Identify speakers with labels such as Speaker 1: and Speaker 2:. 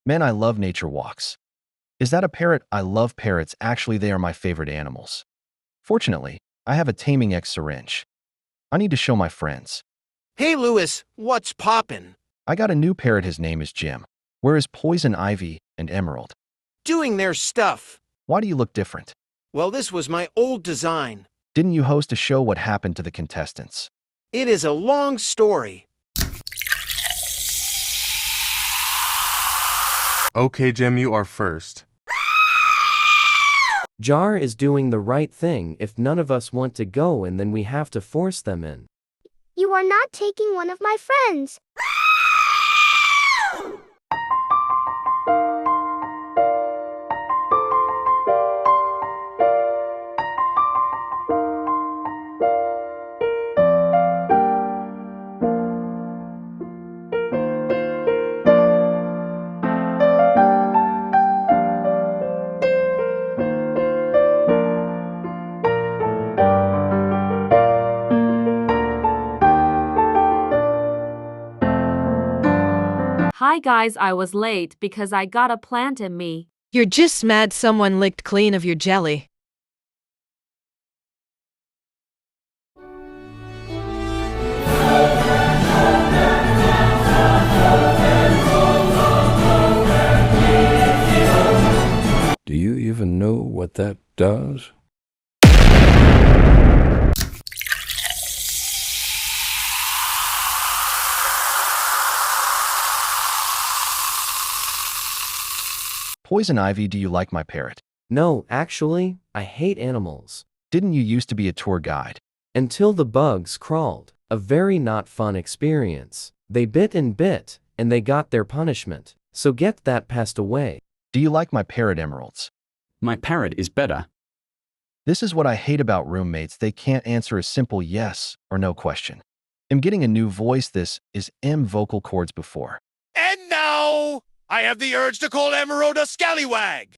Speaker 1: Man, I love nature walks. Is that a parrot? I love parrots. Actually, they are my favorite animals. Fortunately, I have a taming X syringe. I need to show my friends.
Speaker 2: Hey, Louis, what's poppin'?
Speaker 1: I got a new parrot. His name is Jim. Where is Poison Ivy and Emerald?
Speaker 2: Doing their stuff.
Speaker 1: Why do you look different?
Speaker 2: Well, this was my old design.
Speaker 1: Didn't you host a show? What happened to the contestants?
Speaker 2: It is a long story.
Speaker 3: Okay, Jim, you are first.
Speaker 4: Jar is doing the right thing if none of us want to go and then we have to force them in.
Speaker 5: You are not taking one of my friends.
Speaker 6: Hi guys, I was late because I got a plant in me.
Speaker 7: You're just mad someone licked clean of your jelly.
Speaker 8: Do you even know what that does?
Speaker 1: Poison Ivy, do you like my parrot?
Speaker 4: No, actually, I hate animals.
Speaker 1: Didn't you used to be a tour guide?
Speaker 4: Until the bugs crawled. A very not fun experience. They bit, and they got their punishment. So get that passed away.
Speaker 1: Do you like my parrot Emeralds?
Speaker 9: My parrot is better.
Speaker 1: This is what I hate about roommates. They can't answer a simple yes or no question. I'm getting a new voice. This is M vocal cords before.
Speaker 10: And now, I have the urge to call Emerald a scallywag.